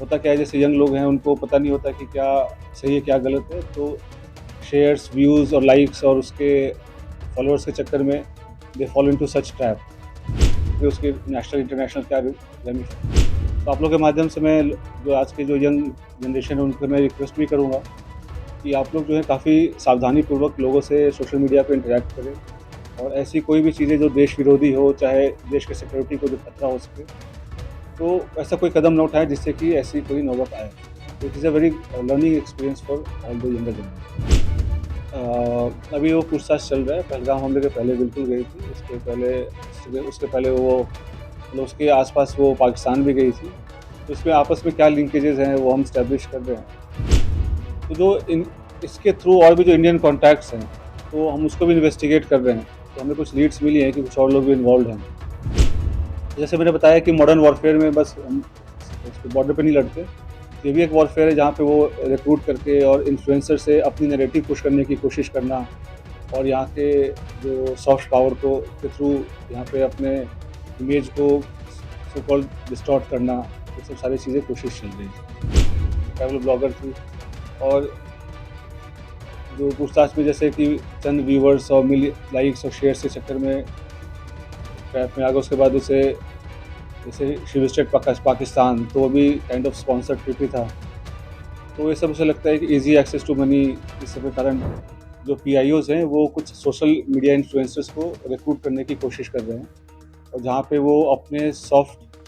होता क्या है, जैसे यंग लोग हैं उनको पता नहीं होता कि क्या सही है क्या गलत है, तो शेयर्स, व्यूज़ और लाइक्स और उसके फॉलोअर्स के चक्कर में they follow into such trap कि उसके नेशनल इंटरनेशनल क्या तो आप लोग के माध्यम से मैं जो आज के जो यंग जनरेशन है उनको मैं रिक्वेस्ट भी करूँगा कि आप लोग जो है काफ़ी सावधानीपूर्वक लोगों से सोशल मीडिया पे इंटरैक्ट करें और ऐसी कोई भी चीज़ें जो देश विरोधी हो, चाहे देश के सिक्योरिटी को जो खतरा हो सके, तो ऐसा कोई कदम ना उठाएँ जिससे कि ऐसी कोई नौबत आए। It is a very learning experience for all the younger generation. अभी वो पूछताछ चल रहा है, पहलगाम हमले के पहले बिल्कुल गई थी, उसके पहले वो मतलब उसके आस-पास वो पाकिस्तान भी गई थी, तो इसमें आपस में क्या लिंकेजेज़ हैं वो हम एस्टेब्लिश कर रहे हैं। तो जो इन इसके थ्रू और भी जो इंडियन कॉन्टैक्ट्स हैं, तो हम उसको भी इन्वेस्टिगेट कर रहे हैं। तो हमें कुछ लीड्स मिली हैं कि कुछ और लोग भी इन्वॉल्वड हैं। जैसे मैंने बताया कि मॉडर्न वॉरफेयर में बस हम उसके बॉर्डर पे नहीं लड़ते। ये भी एक वॉरफेयर है जहाँ पे वो रिक्रूट करके और इन्फ्लुएंसर से अपनी नैरेटिव पुश करने की कोशिश करना और यहाँ के जो सॉफ्ट पावर को के थ्रू यहाँ पे अपने इमेज को सो कॉल्ड डिस्टॉर्ट करना, ये सब सारी चीज़ें कोशिश चल रही है। ट्रैवल ब्लॉगर थी और जो पूछताछ में जैसे कि चंद व्यूवर्स और लाइक्स और शेयर्स के चक्कर में ट्रैप में आ गए, उसके बाद उसे जैसे शी विजिटेड पाकिस्तान, तो वो भी काइंड ऑफ स्पॉन्सर्ड ट्रिप ही था। तो ये सब मुझे लगता है कि ईज़ी एक्सेस टू मनी इस सब के कारण जो पीआईओज़ हैं वो कुछ सोशल मीडिया इन्फ्लुएंसर्स को रिक्रूट करने की कोशिश कर रहे हैं और जहाँ पे वो अपने सॉफ्ट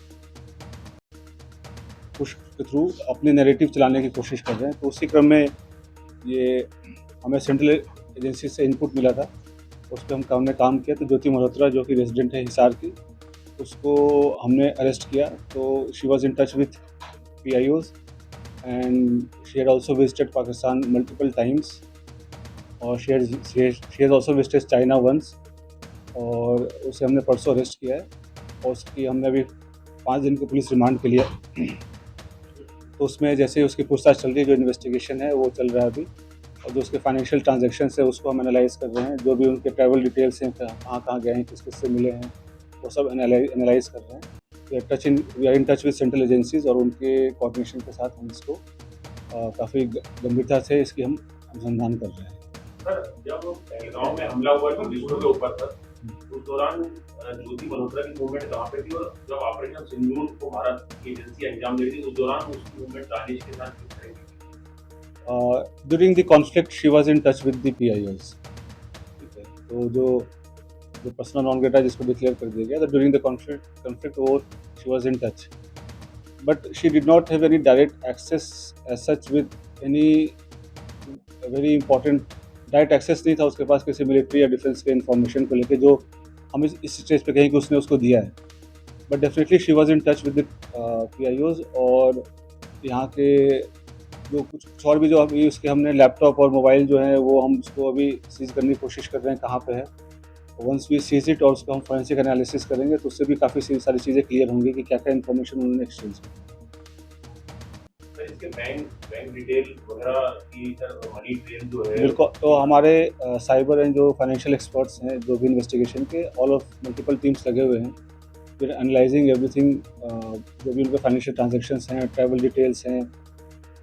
पुश के थ्रू अपने नैरेटिव चलाने की कोशिश कर रहे हैं। तो उसी क्रम में ये हमें सेंट्रल एजेंसी से इनपुट मिला था, उस पे हमने काम किया। तो ज्योति मल्होत्रा जो कि रेजिडेंट है हिसार की, उसको हमने अरेस्ट किया। तो she was in touch with PIOs and she had also visited Pakistan multiple times और she has also visited China once और उसे हमने परसों अरेस्ट किया है और उसकी हमने अभी 5 दिन की पुलिस रिमांड के लिए। तो उसमें जैसे उसकी पूछताछ चल रही है, जो इन्वेस्टिगेशन है वो चल रहा है अभी और जो उसके फाइनेंशियल ट्रांजैक्शंस है उसको हम एनालाइज़ कर रहे हैं। जो भी उनके ट्रैवल डिटेल्स हैं, कहाँ-कहाँ गए हैं, किस-किस से मिले हैं, वो सब एनालाइज़ कर रहे हैं। We are in touch with central agencies और उनके कोऑर्डिनेशन के साथ हम इसको काफ़ी गंभीरता से इसकी हम अनुसंधान कर रहे हैं। सर, जब पहलगाम में हमला हुआ टूरिस्टों के ऊपर सर, उस दौरान ज्योति मल्होत्रा की मूवमेंट कहाँ पे थी और जब ऑपरेशन सिंदूर को भारत की एजेंसी अंजाम दे रही थी, उस दौरान उसकी मूवमेंट दानिश के साथ किस तरह की थी? During the conflict she was in touch with the PIOs. ठीक है, तो जो पर्सनल नॉन ग्रेटा जिसको डिक्लेयर कर दिया गया, तो ड्यूरिंग द कॉन्फ्लिक्ट वो she was in touch, but she did not have any direct access as such with any very important. Direct access नहीं था उसके पास किसी मिलिट्री या डिफेंस के इन्फॉर्मेशन को लेके जो हम इस स्टेज पे कहें कि उसने उसको दिया है। But definitely she was in touch with the PIOs और यहाँ के जो कुछ और भी जो अभी उसके हमने लैपटॉप और मोबाइल जो है वो हम उसको अभी सीज़ करने की कोशिश कर रहे हैं कहाँ पे है। वंस वी सीज़ इट और उसका हम फोरेंसिक एनालिसिस करेंगे तो उससे भी काफ़ी सारी चीज़ें क्लियर होंगी कि क्या-क्या इन्फॉर्मेशन उन्होंने एक्सचेंज की। सर, इसके बैंक डिटेल वगैरह की सर मनी ट्रेल जो है बिल्कुल, तो हमारे साइबर एंड जो फाइनेंशियल एक्सपर्ट्स हैं जो भी इन्वेस्टिगेशन के ऑल ऑफ मल्टीपल टीम्स लगे हुए हैं। फिर एनालाइजिंग एवरीथिंग, जो भी उनके फाइनेंशियल ट्रांजैक्शंस हैं, ट्रैवल डिटेल्स हैं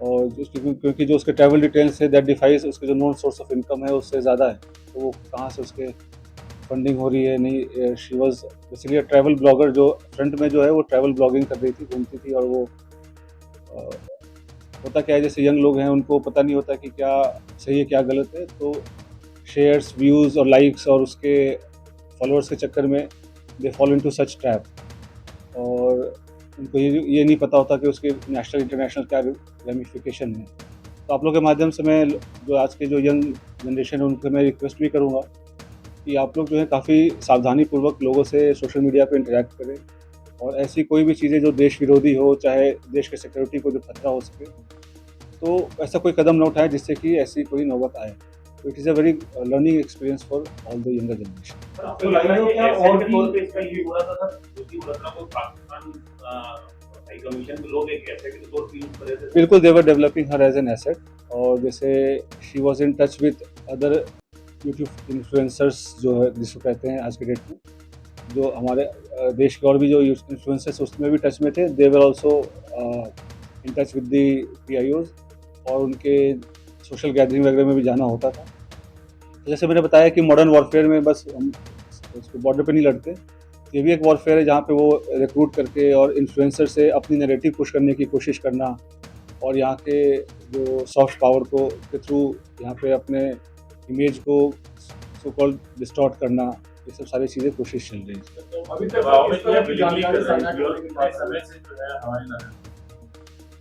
और क्योंकि जो उसके ट्रैवल डिटेल्स है दैट डिफाइज उसके जो नोन सोर्स ऑफ इनकम है उससे ज़्यादा है, तो वो कहाँ से उसके फंडिंग हो रही है नहीं। She was basically travel blogger, जो फ्रंट में जो है वो ट्रैवल ब्लॉगिंग कर रही थी, घूमती थी और वो अ, होता क्या है, जैसे यंग लोग हैं उनको पता नहीं होता कि क्या सही है क्या गलत है, तो शेयर्स, व्यूज़ और लाइक्स और उसके फॉलोअर्स के चक्कर में they follow into such trap और उनको ये नहीं पता होता कि उसके नेशनल इंटरनेशनल क्या रेमिफिकेशन है। तो आप लोग के माध्यम से मैं जो आज के जो यंग जनरेशन है उनको मैं रिक्वेस्ट भी करूँगा कि आप लोग जो है काफ़ी सावधानीपूर्वक लोगों से सोशल मीडिया पे इंटरैक्ट करें और ऐसी कोई भी चीज़ें जो देश विरोधी हो, चाहे देश के सिक्योरिटी को जो खतरा हो सके, तो ऐसा कोई कदम ना उठाएँ जिससे कि ऐसी कोई नौबत आए। तो it is a very learning experience for all the younger generation. Sir, आपको लग रहा है कि और के तौर पे इसका लीड हो रहा था सर, ज्योति मल्होत्रा को पाकिस्तान हाई कमीशन के लोग एक एसेट के तौर पे यूज कर रहे थे? बिल्कुल, they were developing her as an asset और जैसे she was in touch with other YouTube influencers जो है जिसको कहते हैं आज के डेट में, जो हमारे देश के और भी जो इन्फ्लुएंसर्स उसमें भी टच में थे। They were also in touch with the PIOs और उनके सोशल गैदरिंग वगैरह में भी जाना होता था। तो जैसे मैंने बताया कि मॉडर्न वॉरफेयर में बस हम उसको बॉर्डर पे नहीं लड़ते, ये भी एक वॉरफेयर है जहाँ पे वो रिक्रूट करके और इन्फ्लुएंसर से अपनी नैरेटिव पुश करने की कोशिश करना और यहाँ के जो सॉफ्ट पावर को के थ्रू यहाँ पे अपने इमेज को सो कॉल्ड डिस्टॉर्ट करना, ये सब सारी चीज़ें कोशिश चल रही है। तो अभी तक दबाव में इस तरह की willingly जानकारी कर रहे हैं, साझा और करने के बाद समय से जो है हमारे नजर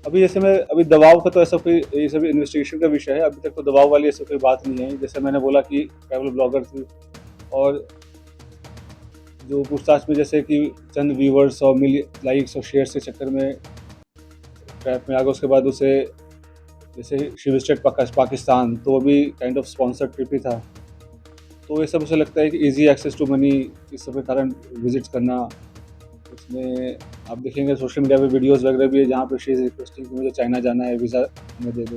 अभी जैसे मैं अभी दबाव का तो ऐसा कोई, ये सब इन्वेस्टिगेशन का विषय है, अभी तक तो दबाव वाली ऐसी कोई बात नहीं है। जैसे मैंने बोला कि ट्रैवल ब्लॉगर थी और जो पूछताछ में जैसे कि चंद व्यूवर्स और लाइक्स और शेयर्स के चक्कर में ट्रैप में आ गया, उसके बाद उसे जैसे शी विजिटेड पाकिस्तान, तो वो भी काइंड ऑफ स्पॉन्सर्ड ट्रिप ही था। तो ये सब उसे लगता है कि इजी एक्सेस टू मनी इस सब के कारण विजिट करना। उसमें आप देखेंगे सोशल मीडिया पे वीडियोस वगैरह भी है जहाँ पे शी इज़ रिक्वेस्टिंग कि मुझे चाइना जाना है, वीज़ा हमें दे दो,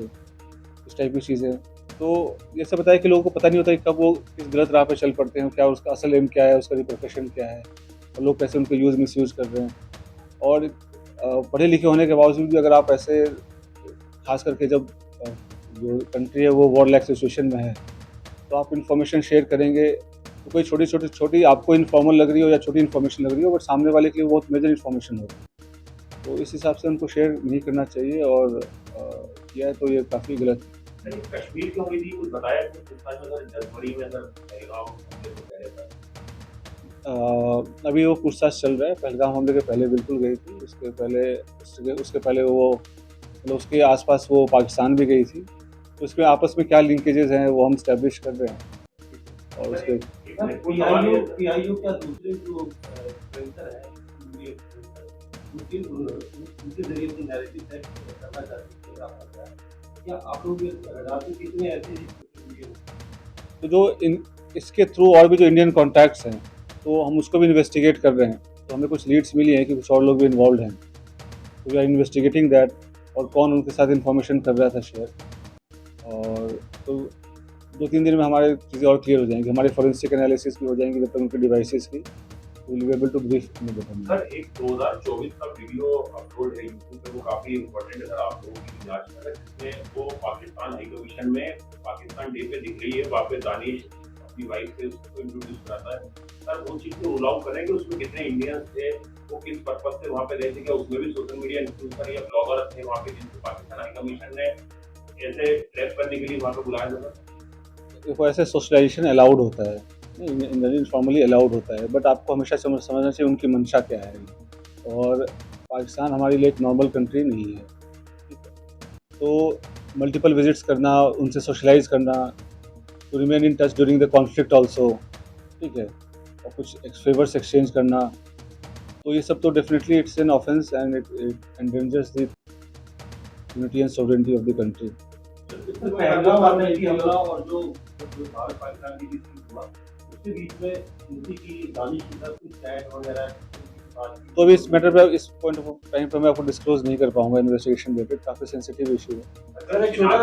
इस टाइप की चीज़ें। तो ये सब बताया कि लोगों को पता नहीं होता कि कब वो किस गलत राह पे चल पड़ते हैं, क्या उसका असल एम क्या है, उसका रिपरकशन क्या है और लोग कैसे उनको मिसयूज़ कर रहे हैं। और पढ़े लिखे होने के बावजूद भी अगर आप ऐसे, खास करके जब जो कंट्री है वो वॉर लाइक सिचुएशन में है, तो आप इन्फॉर्मेशन शेयर करेंगे तो कोई छोटी आपको इन्फॉर्मल लग रही हो या छोटी इन्फॉर्मेशन लग रही हो, बट सामने वाले के लिए बहुत मेजर इन्फॉर्मेशन होगी। तो इस हिसाब से उनको शेयर नहीं करना चाहिए और किया है तो ये काफ़ी गलत है। नहीं, कश्मीर की हुई थी, कुछ बताया कि पूछताछ में अगर जनवरी में अगर पहलगाम हमले को कह रहे थे। अभी वो पूछताछ चल रहा है। पहलगाम हमले के पहले बिल्कुल गई थी, उसके पहले वो मतलब उसके आसपास वो पाकिस्तान भी गई थी। तो इसमें आपस में क्या लिंकेजेस हैं वो हम स्टैब्लिश कर रहे हैं और उसके पीआईओ क्या दूसरे जो इन्फ्लुएंसर हैं उनके जरिए अपनी नैरेटिव तय करना चाहते हैं, क्या आप लोग ये रडार पे कितने ऐसे तो जो इसके थ्रू और भी जो इंडियन कॉन्टैक्ट्स हैं तो हम उसको भी इन्वेस्टिगेट कर रहे हैं। तो हमें कुछ लीड्स मिली हैं कि कुछ और लोग भी इन्वॉल्व हैं, तो वी आर इन्वेस्टिगेटिंग दैट और कौन उनके साथ इन्फॉर्मेशन कर रहा था शेयर। और तो 2-3 दिन में हमारे चीज़ें और क्लियर हो जाएंगी, हमारी फॉरेंसिक एनालिसिस भी हो जाएंगी जब तक उनके डिवाइसेस की, तो will be able to brief in the. Sir, एक 2024 का वीडियो अपलोड है यूट्यूब पे, वो काफी इम्पोर्टेंट है सर आप लोगों की जांच करें, जिसमें वो पाकिस्तान हाई कमीशन में पाकिस्तान डे पे दिख रही है, वहाँ पे दानिश अपनी वाइफ से उसको इंट्रोड्यूस कराता है। सर वो चीज़ को रूल आउट करें कि उसमें कितने इंडियंस थे, वो किस पर्पज से वहाँ पे गए थे, क्या उसमें भी सोशल मीडिया इन्फ्लुएंसर या ब्लॉगर थे वहाँ पे जिनको पाकिस्तान हाई कमीशन ने ऐसे ट्रैप करने के लिए वहाँ पे बुलाया था? देखो ऐसे सोशलाइजेशन अलाउड होता है, इनफॉर्मली अलाउड होता है, बट आपको हमेशा समझना चाहिए उनकी मंशा क्या है। और पाकिस्तान हमारे लिए एक नॉर्मल कंट्री नहीं है, ठीक है। तो मल्टीपल विजिट्स करना, उनसे सोशलाइज करना, to remain in touch during the conflict also, ठीक है, और कुछ फेवर्स एक्सचेंज करना, तो ये सब तो definitely it's an offence and it endangers the unity and sovereignty of the country. Pahalgam आतंकी हमला और जो भारत पाकिस्तान के बीच हुआ उसके बीच में मोदी की दानिश की तरफ से चैट वगैरह तो अभी इस मैटर पे, इस पॉइंट ऑफ टाइम पे मैं आपको डिस्क्लोज नहीं कर पाऊंगा, इन्वेस्टिगेशन रिलेटेड काफ़ी सेंसिटिव इशू है। अगर एक छोटा